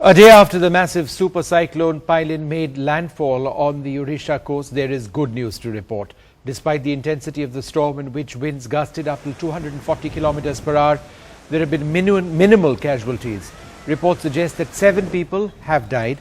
A day after the massive super cyclone Phailin made landfall on the Odisha coast, there is good news to report. Despite the intensity of the storm, in which winds gusted up to 240 kilometers per hour, there have been minimal casualties. Reports suggest that 7 people have died,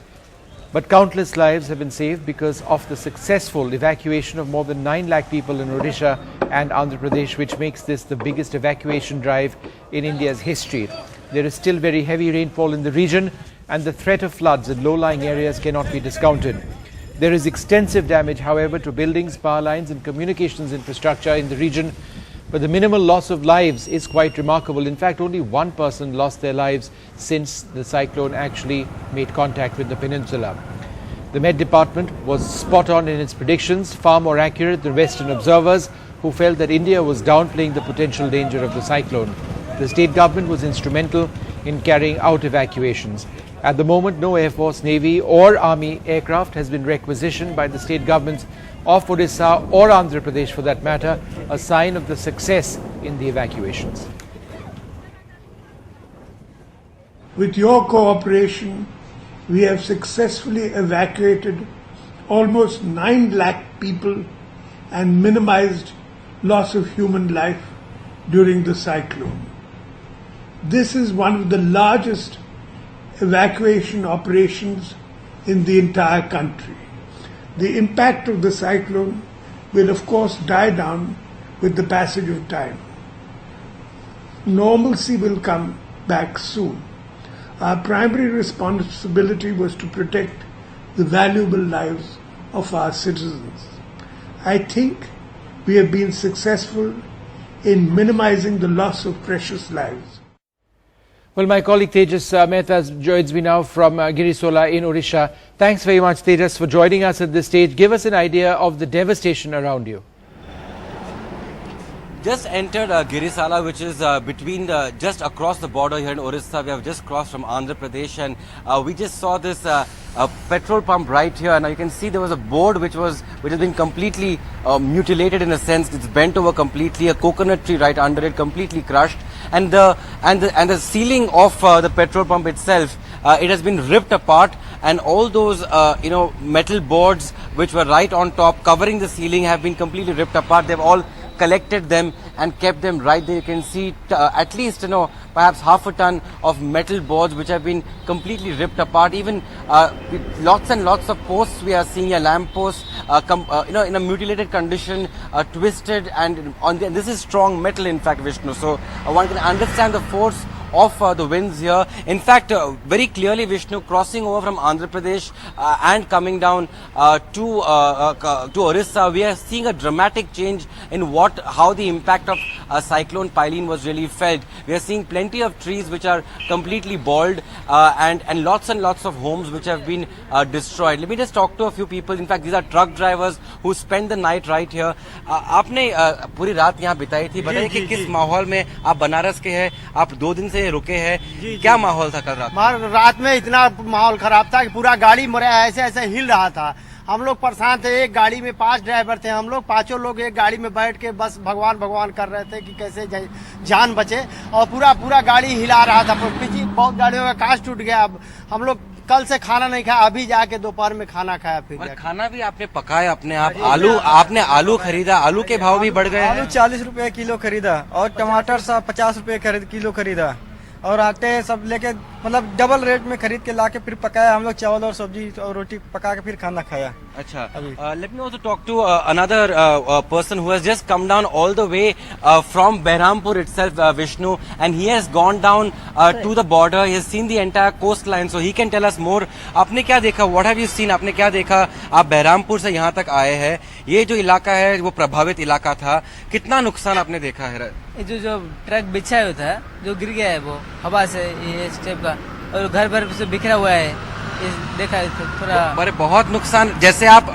but countless lives have been saved because of the successful evacuation of more than 9 lakh people in Odisha and Andhra Pradesh, which makes this the biggest evacuation drive in India's history. There is still very heavy rainfall in the region, and the threat of floods in low-lying areas cannot be discounted. There is extensive damage, however, to buildings, power lines and communications infrastructure in the region, but the minimal loss of lives is quite remarkable. In fact, only 1 person lost their lives since the cyclone actually made contact with the peninsula. The Met Department was spot on in its predictions, far more accurate than Western observers who felt that India was downplaying the potential danger of the cyclone. The state government was instrumental in carrying out evacuations. At the moment, no Air Force, Navy or Army aircraft has been requisitioned by the state governments of Odisha or Andhra Pradesh for that matter, a sign of the success in the evacuations. With your cooperation, we have successfully evacuated almost 9 lakh people and minimized loss of human life during the cyclone. This is one of the largest evacuation operations in the entire country. The impact of the cyclone will of course die down with the passage of time. Normalcy will come back soon. Our primary responsibility was to protect the valuable lives of our citizens. I think we have been successful in minimizing the loss of precious lives. Well, my colleague Tejas Mehta joins me now from Girisola in Odisha. Thanks very much, Tejas, for joining us at this stage. Give us an idea of the devastation around you. Just entered Girisola, which is between just across the border here in Odisha. We have just crossed from Andhra Pradesh, and we just saw this petrol pump right here. Now you can see there was a board which has been completely mutilated in a sense. It's bent over completely. A coconut tree right under it, completely crushed, and the ceiling of the petrol pump itself, it has been ripped apart, and all those metal boards which were right on top covering the ceiling have been completely ripped apart. They've all collected them and kept them right there. You can see at least perhaps half a ton of metal boards which have been completely ripped apart. Even lots and lots of posts we are seeing, a lamp post in a mutilated condition, twisted, and this is strong metal in fact, Vishnu. So one can understand the force of the winds here. In fact, very clearly, Vishnu, crossing over from Andhra Pradesh and coming down to Odisha, we are seeing a dramatic change in how the impact of Cyclone Phailin was really felt. We are seeing plenty of trees which are completely bald and lots of homes which have been destroyed. Let me just talk to a few people. In fact, these are truck drivers who spend the night right here. आपने पूरी रात यहाँ बिताई थी. बताइए कि किस माहौल में आप बनारस के हैं, आप 2 दिन से रुके हैं, क्या माहौल था कल रात? रात में इतना माहौल खराब था कि पूरा गाड़ी ऐसे हिल रहा था. हम लोग परेशान थे. एक गाड़ी में 5 ड्राइवर थे. हम लोग 5 लोग एक गाड़ी में बैठ के बस भगवान भगवान कर रहे थे कि कैसे जान बचे, और पूरा गाड़ी हिला रहा था. पीछे बहुत गाड़ियों का कांच टूट गया. अब हम लोग कल से खाना नहीं खाया, अभी जाके दोपहर में खाना खाया. फिर खाना भी आपने पकाया अपने आप? आपने आलू खरीदा, आलू के भाव भी बढ़ गए. आलू 40 रुपए किलो खरीदा और टमाटर 50 रुपए किलो खरीदा, और आटे सब लेके मतलब डबल रेट में खरीद के लाके फिर पकाया. हम लोग चावल और सब्जी और रोटी पका के फिर खाना खाया. अच्छा, let me also talk to another person who has just come down all the way from Behrampur itself, Vishnu, and he has gone down to the border. He has seen the entire coastline, so he can tell us more. आपने क्या देखा? What have you seen? आपने क्या देखा? आप behrampur से यहाँ तक आए हैं. ये जो इलाका है वो प्रभावित इलाका था. कितना नुकसान आपने देखा है? जो ट्रक बिछा हुआ था, जो गिर गया है वो हवा से, ये स्टेप का, और घर भर से बिखरा हुआ है. देखा थोड़ा अरे बहुत नुकसान. जैसे आप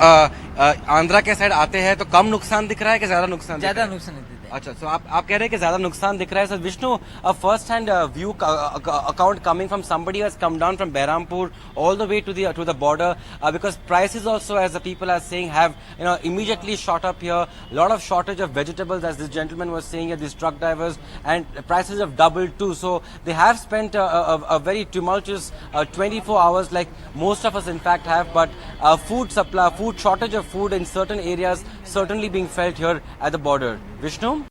आंध्रा के साइड आते हैं तो कम नुकसान दिख रहा है कि ज्यादा नुकसान? ज्यादा नुकसान अच्छा, तो आप कह रहे हैं कि ज्यादा नुकसान दिख रहा है. So Vishnu, a first hand view account coming from somebody who has come down from Behrampur all the way to the border, because prices also, as the people are saying, have immediately shot up here. A lot of shortage of vegetables, as this gentleman was saying here, these truck drivers, and prices have doubled too. So they have spent a very tumultuous 24 hours, like most of us in fact have. But food supply, shortage of food in certain areas certainly being felt here at the border. Vishnu?